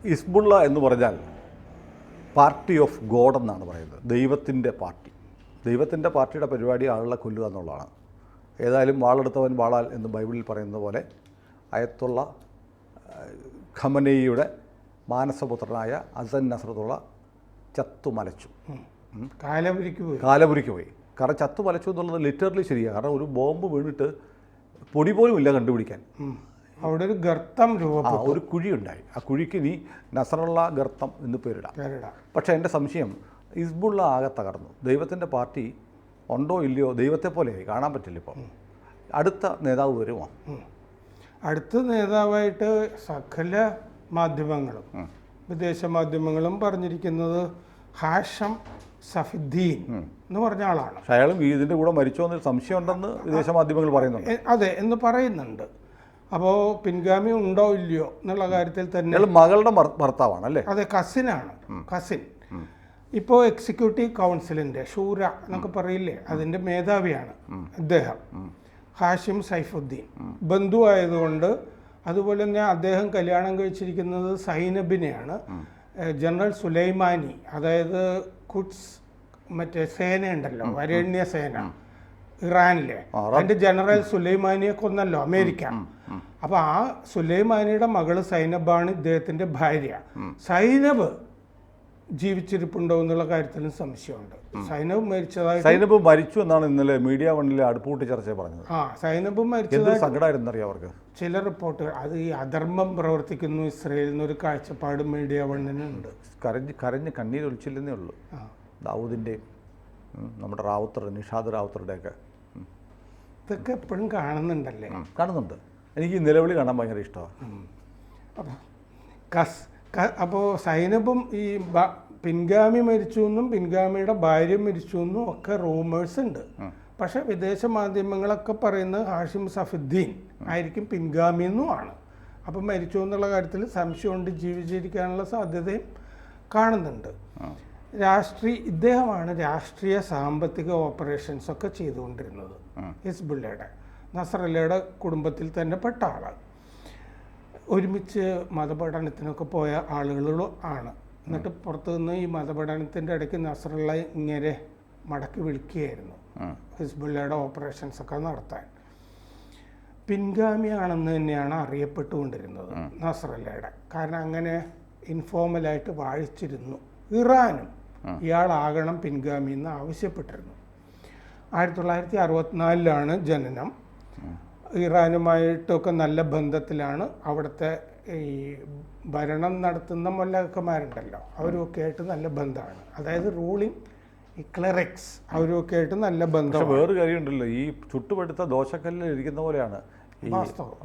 Hezbollah എന്ന് പറഞ്ഞാൽ party of God എന്നാണ് പറയുന്നത്. ദൈവത്തിൻ്റെ പാർട്ടി. ദൈവത്തിൻ്റെ പാർട്ടിയുടെ പരിപാടി ആളുകളെ കൊല്ലുക എന്നുള്ളതാണ്. ഏതായാലും വാളെടുത്തവൻ വാളാൽ എന്ന് ബൈബിളിൽ പറയുന്നത് പോലെ അയത്തുള്ള ഖമനേയിയുടെ മാനസപുത്രനായ ഹസൻ നസ്രത്തുള്ള ചത്തുമലച്ചു, കാലപുരിക്ക് പോയി. കാരണം ചത്തുമലച്ചു എന്നുള്ളത് ലിറ്ററലി ശരിയാണ്. കാരണം ഒരു ബോംബ് വീണിട്ട് പൊടി പോലും ഇല്ല കണ്ടുപിടിക്കാൻ. അവിടെ ഒരു ഗർത്തം രൂപപ്പെട്ടു, ഒരു കുഴി ഉണ്ടായി. ആ കുഴിക്ക് ഇനി നസറുള്ള ഗർത്തം എന്ന് പേരിടാം. പക്ഷേ എൻ്റെ സംശയം ഹിസ്ബുള്ള ആകെ തകർന്നു. ദൈവത്തിൻ്റെ പാർട്ടി ഉണ്ടോ ഇല്ലയോ, ദൈവത്തെ പോലെയായി, കാണാൻ പറ്റില്ല. ഇപ്പോൾ അടുത്ത നേതാവ് വരുമോ? അടുത്ത നേതാവായിട്ട് സകല മാധ്യമങ്ങളും വിദേശ മാധ്യമങ്ങളും പറഞ്ഞിരിക്കുന്നത് ഹാഷം സഫിദ്ദീൻ എന്ന് പറഞ്ഞ ആളാണ്. അയാളും ഇതിൻ്റെ കൂടെ മരിച്ചോ എന്നൊരു സംശയം ഉണ്ടെന്ന് വിദേശ മാധ്യമങ്ങൾ പറയുന്നുണ്ട്. അതെ എന്ന് പറയുന്നുണ്ട്. അപ്പോൾ പിൻഗാമി ഉണ്ടോ ഇല്ലയോ എന്നുള്ള കാര്യത്തിൽ തന്നെ മകളുടെ ഭർത്താവാണ് അല്ലേ? അതെ, കസിൻ. ഇപ്പോൾ എക്സിക്യൂട്ടീവ് കൗൺസിലിൻ്റെ ഷൂര എന്നൊക്കെ പറയില്ലേ, അതിൻ്റെ മേധാവിയാണ് അദ്ദേഹം, ഹാഷിം സൈഫുദ്ദീൻ. ബന്ധുവായതുകൊണ്ട്, അതുപോലെ തന്നെ അദ്ദേഹം കല്യാണം കഴിച്ചിരിക്കുന്നത് സൈനബിനെയാണ്. ജനറൽ സുലൈമാനി, അതായത് ഖുദ്സ് മറ്റേ സേനയുണ്ടല്ലോ, വരേണ്യ സേന ഇറാനിലെ, അതിൻ്റെ ജനറൽ സുലൈമാനിയെ കൊന്നല്ലോ അമേരിക്ക. അപ്പോൾ ആ സുലൈമാനിയുടെ മകള് സൈനബാണ് ഇദ്ദേഹത്തിൻ്റെ ഭാര്യ. സൈനബ് ജീവിച്ചിരിപ്പുണ്ടോ എന്നുള്ള കാര്യത്തിലും സംശയമുണ്ട്. സൈനബ് മരിച്ചു എന്നാണ് ഇന്നലെ മീഡിയ വണ്ണിലെ അടുപ്പൂട്ടി ചർച്ച പറഞ്ഞത്. സൈനബ് മരിച്ചത് സങ്കടമായിരുന്നറിയാം അവർക്ക്. ചില റിപ്പോർട്ടുകൾ അത് ഈ അധർമ്മം പ്രവർത്തിക്കുന്നു ഇസ്രയേലിൽ നിന്നൊരു കാഴ്ചപ്പാട് മീഡിയ വണ്ണിനുണ്ട്. കരഞ്ഞ് കണ്ണീരൊലിച്ചില്ലെന്നേ ഉള്ളൂ. ദാവൂദിൻ്റെയും നമ്മുടെ റാവുത്തർ, നിഷാദ് റാവുത്തറുടെയൊക്കെ ഇതൊക്കെ എപ്പോഴും കാണുന്നുണ്ടല്ലേ? കാണുന്നുണ്ട്. എനിക്ക് നിലവിളി കാണാൻ ഭയങ്കര ഇഷ്ടമാണ്. അപ്പോൾ സൈനബും ഈ പിൻഗാമി മരിച്ചു എന്നും പിൻഗാമിയുടെ ഭാര്യ മരിച്ചു എന്നും ഒക്കെ റൂമേഴ്സ് ഉണ്ട്. പക്ഷെ വിദേശ മാധ്യമങ്ങളൊക്കെ പറയുന്നത് ഹാഷിം സഫിദ്ദീൻ ആയിരിക്കും പിൻഗാമി എന്നുമാണ്. അപ്പം മരിച്ചു എന്നുള്ള കാര്യത്തിൽ സംശയമുണ്ട്. ജീവിച്ചിരിക്കാനുള്ള സാധ്യതയും കാണുന്നുണ്ട്. ഇദ്ദേഹമാണ് രാഷ്ട്രീയ സാമ്പത്തിക ഓപ്പറേഷൻസ് ഒക്കെ ചെയ്തുകൊണ്ടിരുന്നത് ഹിസ്ബുള്ളയുടെ. നസറല്ലയുടെ കുടുംബത്തിൽ തന്നെ പെട്ട ആളാണ്. ഒരുമിച്ച് മതപഠനത്തിനൊക്കെ പോയ ആളുകളും ആണ്. എന്നിട്ട് പുറത്തു നിന്ന് ഈ മതപഠനത്തിൻ്റെ ഇടയ്ക്ക് നസറുള്ള ഇങ്ങനെ മടക്കി വിളിക്കുകയായിരുന്നു ഹിസ്ബുള്ളയുടെ ഓപ്പറേഷൻസ് ഒക്കെ നടത്താൻ. പിൻഗാമിയാണെന്ന് തന്നെയാണ് അറിയപ്പെട്ടുകൊണ്ടിരുന്നത് നസറുള്ളയുടെ. കാരണം അങ്ങനെ ഇൻഫോർമലായിട്ട് വാഴിച്ചിരുന്നു. ഇറാനും ഇയാളാകണം പിൻഗാമി എന്ന് ആവശ്യപ്പെട്ടിരുന്നു. 1964 ജനനം. ഇറാനുമായിട്ടൊക്കെ നല്ല ബന്ധത്തിലാണ്. അവിടുത്തെ ഈ ഭരണം നടത്തുന്ന മൊല്ലക്കന്മാരുണ്ടല്ലോ, അവരൊക്കെ ആയിട്ട് നല്ല ബന്ധമാണ്. അതായത് റൂളിംഗ് ഈ ക്ലെറിക്സ് അവരൊക്കെ ആയിട്ട് നല്ല ബന്ധം. വേറൊരു കാര്യമുണ്ടല്ലോ, ഈ ചുട്ടുപടുത്ത ദോശക്കല്ലിൽ ഇരിക്കുന്ന പോലെയാണ് ഈ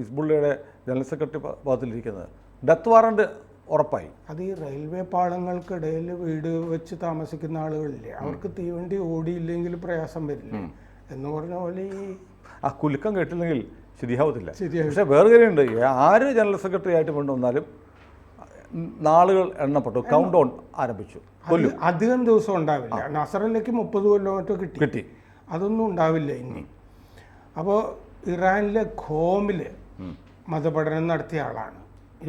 ഹിസ്ബുള്ളയുടെ ജനറൽ സെക്രട്ടറി പദത്തിലിരിക്കുന്നത്. ഡെത്ത് വാറണ്ട് ഉറപ്പായി. അത് ഈ റെയിൽവേ പാളങ്ങൾക്കിടയിൽ വീട് വെച്ച് താമസിക്കുന്ന ആളുകളില്ലേ, അവർക്ക് തീവണ്ടി ഓടിയില്ലെങ്കിൽ പ്രയാസം വരില്ലേ എന്ന് പറഞ്ഞ പോലെ ഈ ആ കുലുക്കം കേട്ടില്ലെങ്കിൽ ശരിയാവത്തില്ല. പക്ഷേ വേറെ കാര്യമുണ്ട്, ആര് ജനറൽ സെക്രട്ടറി ആയിട്ട് കൊണ്ടുവന്നാലും നാളുകൾ എണ്ണപ്പെട്ടു, കൗണ്ട് ഡൗൺ ആരംഭിച്ചു. അധികം ദിവസം ഉണ്ടാവില്ല. നസറല്ലയ്ക്ക് 30 കൊല്ലം മറ്റോ കിട്ടി. അതൊന്നും ഉണ്ടാവില്ല ഇനി. അപ്പോൾ ഇറാനിലെ ഖോമിൽ മതപഠനം നടത്തിയ ആളാണ്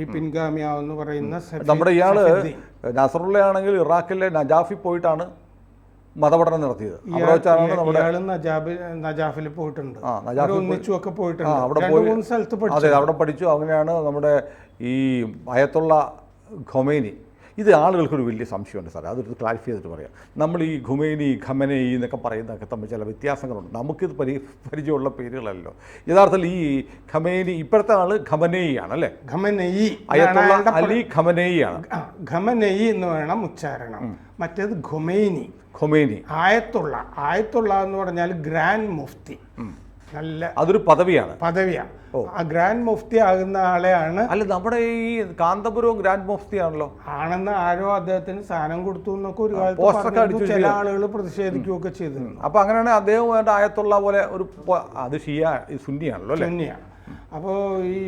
ഈ പിൻഗാമിയാവെന്ന് പറയുന്ന നമ്മുടെ ഇയാള്. നസറുള്ളയാണെങ്കിൽ ഇറാഖിലെ നജാഫിൽ പോയിട്ടാണ് മതപഠനം നടത്തിയത്. നജാഫിൽ പോയിട്ടുണ്ട്, ഒന്നിച്ചുമൊക്കെ പോയിട്ടുണ്ട്. അവിടെ പഠിച്ചു. അങ്ങനെയാണ് നമ്മുടെ ഈ അയത്തുള്ള ഖൊമൈനി. ഇത് ആളുകൾക്കൊരു വലിയ സംശയമുണ്ട് സാറേ, അതൊരു ക്ലാരിഫൈ ചെയ്തിട്ട് പറയാം. നമ്മൾ ഈ ഖൊമൈനി എന്നൊക്കെ പറയുന്നതൊക്കെ തമ്മിൽ ചില വ്യത്യാസങ്ങളുണ്ട്. നമുക്കിത് പരിചയമുള്ള പേരുകളല്ലോ. യഥാർത്ഥത്തിൽ ഈ ഖമേനി ഇപ്പോഴത്തെ ആള് ഖമനേയി ആണ് അല്ലേ? അയത്തുള്ള അലി ഖമനേയി ആണ്. ഖമനേയി എന്ന് വേണം ഉച്ചാരണം. മറ്റേത് ഖൊമൈനി. ആയത്തുള്ള എന്ന് പറഞ്ഞാൽ ഗ്രാൻഡ് മുഫ്തി. നല്ല അതൊരു പദവിയാണ്. ആ ഗ്രാൻഡ് മുഫ്തി ആകുന്ന ആളെയാണ്. അല്ല, നമ്മുടെ ഈ കാന്തപുരവും ഗ്രാൻഡ് മുഫ്തി ആണല്ലോ ആണെന്ന് ആരോ അദ്ദേഹത്തിന് സ്ഥാനം കൊടുത്തു എന്നൊക്കെ ഒരു കാലത്ത് ചില ആളുകൾ പ്രതിഷേധിക്കുകയൊക്കെ ചെയ്തു. അപ്പൊ അങ്ങനെയാണെങ്കിൽ അദ്ദേഹം ആയത്തുള്ള പോലെ ഒരു അത് സുന്നിയാണല്ലോ, സുന്നിയാണ്. അപ്പോൾ ഈ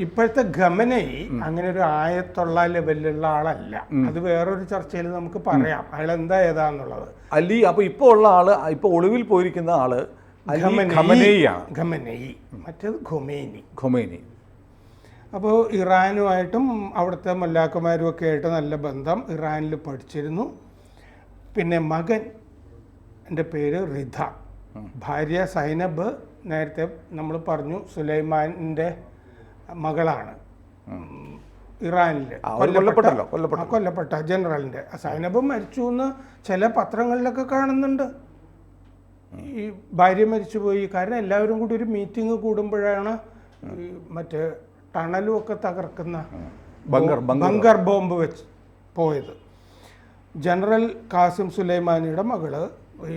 ഇപ്പോഴത്തെ ഖമനേയി അങ്ങനെ ഒരു ആയത്തുള്ള ലെവലിലുള്ള ആളല്ല. അത് വേറൊരു ചർച്ചയിൽ നമുക്ക് പറയാം അയാൾ എന്താ ഏതാന്നുള്ളത്. അലി അപ്പൊ ഇപ്പൊ ഉള്ള ആള്, ഇപ്പൊ ഒളിവിൽ പോയിരിക്കുന്ന ആള് ഖമനേയി. മറ്റേത് ഖൊമൈനി. അപ്പോൾ ഇറാനുമായിട്ടും അവിടുത്തെ മല്ലാക്കന്മാരും ഒക്കെ ആയിട്ട് നല്ല ബന്ധം. ഇറാനിൽ പഠിച്ചിരുന്നു. പിന്നെ മകൻ എൻ്റെ പേര് റിധ, ഭാര്യ സൈനബ് നേരത്തെ നമ്മൾ പറഞ്ഞു സുലൈമാനിൻ്റെ മകളാണ്. ഇറാനിൽ കൊല്ലപ്പെട്ട ജനറലിൻ്റെ സൈനബ് മരിച്ചു എന്ന് ചില പത്രങ്ങളിലൊക്കെ കാണുന്നുണ്ട്. ഈ ഭാര്യ മരിച്ചുപോയി. കാരണം എല്ലാവരും കൂടി ഒരു മീറ്റിംഗ് കൂടുമ്പോഴാണ് മറ്റേ ടണലും ഒക്കെ തകർക്കുന്ന ബങ്കർ ബോംബ് വെച്ച് പോയത്. ജനറൽ കാസിം സുലൈമാനിയുടെ മകള്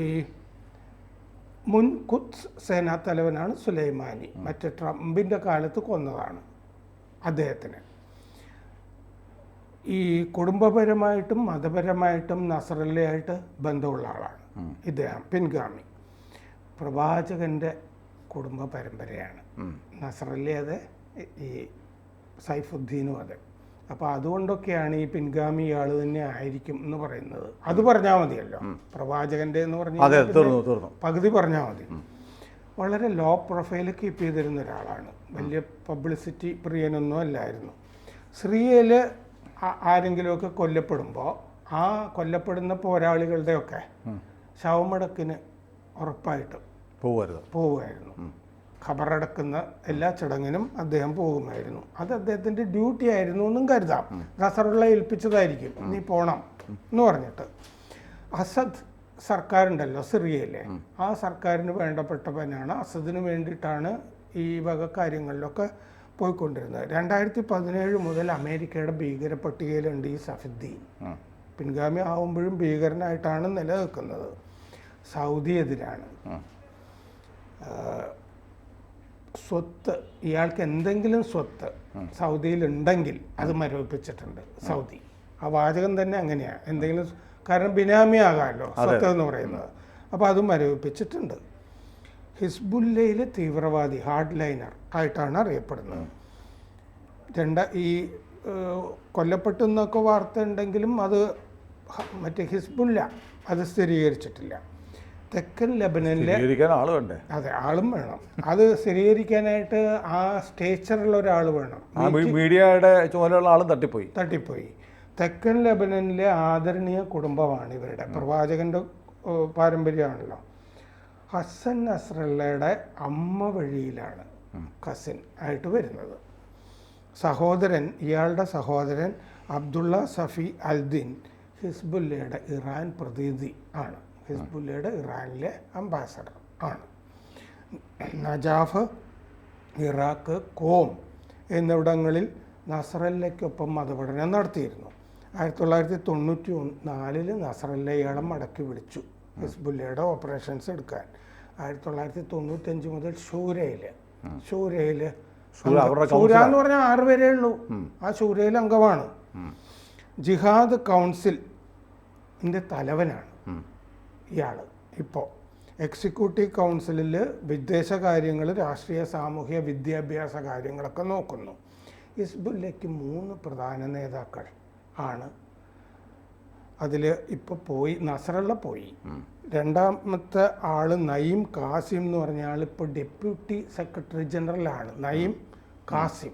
ഈ മുൻ ഖുദ്സ് സേനാ തലവനാണ് സുലൈമാനി. മറ്റേ ട്രംപിൻ്റെ കാലത്ത് കൊന്നതാണ് അദ്ദേഹത്തിന്. ഈ കുടുംബപരമായിട്ടും മതപരമായിട്ടും നസറല്ലയായിട്ട് ബന്ധമുള്ള ആളാണ് ഇദ്ദേഹം. പിൻഗാമി പ്രവാചകൻ്റെ കുടുംബ പരമ്പരയാണ് നസറല്ല, അതെ, ഈ സൈഫുദ്ദീനും അതെ. അപ്പോൾ അതുകൊണ്ടൊക്കെയാണ് ഈ പിൻഗാമി ഇയാൾ തന്നെ ആയിരിക്കും എന്ന് പറയുന്നത്. അത് പറഞ്ഞാൽ മതിയല്ലോ, പ്രവാചകൻ്റെ എന്ന് പറഞ്ഞാൽ പകുതി പറഞ്ഞാൽ മതി. വളരെ ലോ പ്രൊഫൈൽ കീപ്പ് ചെയ്തിരുന്ന ഒരാളാണ്. വലിയ പബ്ലിസിറ്റി പ്രിയനൊന്നും അല്ലായിരുന്നു. സിറിയയിൽ ആരെങ്കിലുമൊക്കെ കൊല്ലപ്പെടുമ്പോൾ ആ കൊല്ലപ്പെടുന്ന പോരാളികളുടെയൊക്കെ ശവമടക്കിന് ഉറപ്പായിട്ടും പോവുമായിരുന്നു. ഖബറടക്കുന്ന എല്ലാ ചടങ്ങിനും അദ്ദേഹം പോകുമായിരുന്നു. അത് അദ്ദേഹത്തിൻ്റെ ഡ്യൂട്ടി ആയിരുന്നു എന്നും കരുതാം. നസറുള്ള ഏൽപ്പിച്ചതായിരിക്കും, നീ പോണം എന്ന് പറഞ്ഞിട്ട്. അസദ് സർക്കാരുണ്ടല്ലോ സിറിയയിലെ, ആ സർക്കാരിന് വേണ്ടപ്പെട്ടവനാണ്. അസദിന് വേണ്ടിയിട്ടാണ് ഈ വക കാര്യങ്ങളിലൊക്കെ പോയിക്കൊണ്ടിരുന്നത്. 2017 മുതൽ അമേരിക്കയുടെ ഭീകര പട്ടികയിലുണ്ട് ഈ സഫുദ്ദീൻ. പിൻഗാമി ആവുമ്പോഴും ഭീകരനായിട്ടാണ് നിലനിൽക്കുന്നത്. സൗദി എതിരാണ്. സ്വത്ത്, ഇയാൾക്ക് എന്തെങ്കിലും സ്വത്ത് സൗദിയിൽ ഉണ്ടെങ്കിൽ അത് മരവിപ്പിച്ചിട്ടുണ്ട് സൗദി. ആ വാചകം തന്നെ അങ്ങനെയാണ്. എന്തെങ്കിലും, കാരണം ബിനാമി ആകാമല്ലോ സ്വത്ത് എന്ന് പറയുന്നത്. അപ്പോൾ അത് മരവിപ്പിച്ചിട്ടുണ്ട്. ഹിസ്ബുല്ലയിലെ തീവ്രവാദി, ഹാർഡ് ലൈനർ ആയിട്ടാണ് അറിയപ്പെടുന്നത്. ഈ കൊല്ലപ്പെട്ടു എന്നൊക്കെ വാർത്ത ഉണ്ടെങ്കിലും അത് മറ്റേ ഹിസ്ബുല്ല അത് സ്ഥിരീകരിച്ചിട്ടില്ല. തെക്കൻ ലെബനനിലെ അതെ, ആളും വേണം. അത് സ്ഥിരീകരിക്കാനായിട്ട് ആ സ്റ്റേച്ചറുള്ള ഒരാൾ വേണം. മീഡിയയുടെ ചുമതലയുള്ള ആളും തട്ടിപ്പോയി. തെക്കൻ ലെബനനിലെ ആദരണീയ കുടുംബമാണ് ഇവരുടെ. പ്രവാചകൻ്റെ പാരമ്പര്യമാണല്ലോ. ഹസൻ നസ്രല്ലയുടെ അമ്മ വഴിയിലാണ് കസിൻ ആയിട്ട് വരുന്നത്. ഇയാളുടെ സഹോദരൻ അബ്ദുള്ള സഫി അൽദിൻ ഹിസ്ബുല്ലയുടെ ഇറാൻ പ്രതിനിധി ആണ്. ഹിസ്ബുല്ലയുടെ ഇറാനിലെ അംബാസഡർ ആണ്. നജാഫ്, ഇറാഖ്, കോം എന്നിവിടങ്ങളിൽ നസറല്ലയ്ക്കൊപ്പം മതപഠനം നടത്തിയിരുന്നു. 1994 നസറല്ല ഇയാളെ മടക്കി വിളിച്ചു ഹിസ്ബുല്ലയുടെ ഓപ്പറേഷൻസ് എടുക്കാൻ. 1995 മുതൽ ഷൂരയിൽ ഷൂര എന്ന് പറഞ്ഞാൽ 6 പേരേ ഉള്ളൂ. ആ ഷൂരയിൽ അംഗമാണ്. ജിഹാദ് കൗൺസിലിൻ്റെ തലവനാണ് ഇയാൾ. ഇപ്പോൾ എക്സിക്യൂട്ടീവ് കൗൺസിലിൽ വിദേശകാര്യങ്ങൾ, രാഷ്ട്രീയ, സാമൂഹ്യ, വിദ്യാഭ്യാസ കാര്യങ്ങളൊക്കെ നോക്കുന്നു. ഹിസ്ബുല്ലയ്ക്ക് 3 പ്രധാന നേതാക്കൾ ആണ്. അതിൽ ഇപ്പോൾ നസറല്ല പോയി. രണ്ടാമത്തെ ആൾ നയീം കാസിം എന്ന് പറഞ്ഞ ആൾ ഇപ്പോൾ ഡെപ്യൂട്ടി സെക്രട്ടറി ജനറലാണ്. നയീം കാസിം.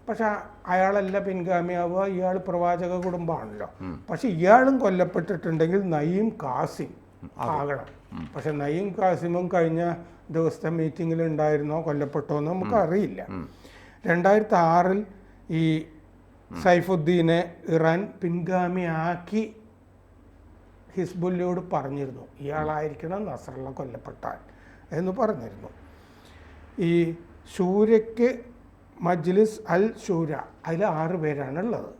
പക്ഷെ അയാളല്ല പിൻഗാമിയാവുക, ഇയാൾ പ്രവാചക കുടുംബമാണല്ലോ. പക്ഷെ ഇയാളും കൊല്ലപ്പെട്ടിട്ടുണ്ടെങ്കിൽ നയീം കാസിം ആകണം. പക്ഷെ നയീം കാസിമും കഴിഞ്ഞ ദിവസത്തെ മീറ്റിങ്ങിൽ ഉണ്ടായിരുന്നോ കൊല്ലപ്പെട്ടോ എന്ന് നമുക്ക് അറിയില്ല. 2006 ഈ സൈഫുദ്ദീനെ ഇറാൻ പിൻഗാമിയാക്കി ഹിസ്ബുല്ലയോട് പറഞ്ഞിരുന്നു, ഇയാളായിരിക്കണം നസറല്ല കൊല്ലപ്പെട്ടാൽ എന്ന് പറഞ്ഞിരുന്നു. ഈ ഷൂരയ്ക്ക് മജ്ലിസ് അൽ ഷൂര, അതിൽ 6 പേരാണുള്ളത്.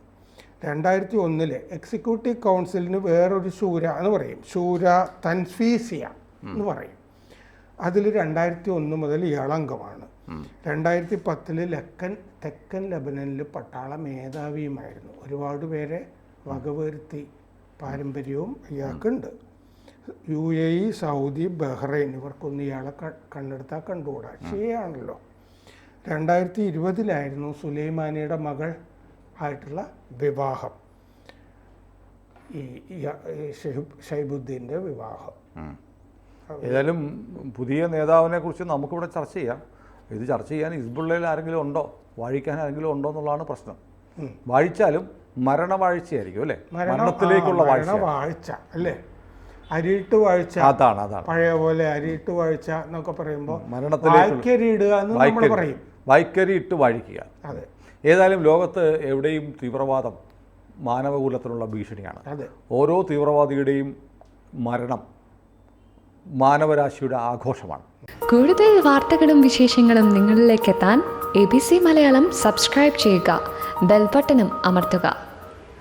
2001 എക്സിക്യൂട്ടീവ് കൗൺസിലിന് വേറൊരു ഷൂര എന്ന് പറയും, ഷൂര തൻഫീസിയ എന്ന് പറയും. അതിൽ 2001 മുതൽ ഇയാൾ അംഗമാണ്. 2010 തെക്കൻ ലെബനനിൽ പട്ടാള മേധാവിയുമായിരുന്നു. ഒരുപാട് പേരെ വകവരുത്തി പാരമ്പര്യവും ഇയാൾക്കുണ്ട്. UAE, സൗദി, ബഹ്റൈൻ ഇവർക്കൊന്നും ഇയാളെ കണ്ടെടുത്താൽ കണ്ടുകൂടാ, ഷിയയാണല്ലോ. 2020 സുലൈമാനിയുടെ മകൾ ആയിട്ടുള്ള വിവാഹം, ഈ ഷൈബുദ്ദീൻ്റെ വിവാഹം. ഏതായാലും പുതിയ നേതാവിനെ കുറിച്ച് നമുക്കിവിടെ ചർച്ച ചെയ്യാം. ഇത് ചർച്ച ചെയ്യാൻ ഹിസ്ബുള്ളയിൽ ആരെങ്കിലും ഉണ്ടോ? വാഴിക്കാൻ ആരെങ്കിലും ഉണ്ടോ എന്നുള്ളതാണ് പ്രശ്നം. വാഴിച്ചാലും മരണവാഴ്ചയായിരിക്കും അല്ലേ, മരണത്തിലേക്കുള്ള വാഴ്ച അല്ലേ, അരിയിട്ട് വാഴ്ച. അതാണ് പഴയ പോലെ അരിയിട്ട് വാഴ്ച എന്നൊക്കെ പറയുമ്പോൾ വായ്ക്കരിയിടുക എന്ന് നമ്മൾ പറയും, വായ്ക്കരി ഇട്ട് വാഴിക്കുക. അതെ. ഏതായാലും ലോകത്ത് എവിടെയും തീവ്രവാദം മാനവകുലത്തിനുള്ള ഭീഷണിയാണ്. ഓരോ തീവ്രവാദിയുടെയും മരണം മാനവരാശിയുടെ ആഘോഷമാണ്. കൂടുതൽ വാർത്തകളും വിശേഷങ്ങളും നിങ്ങളിലേക്ക് എത്താൻ ABC മലയാളം സബ്സ്ക്രൈബ് ചെയ്യുക, ബെൽ ബട്ടണും അമർത്തുക.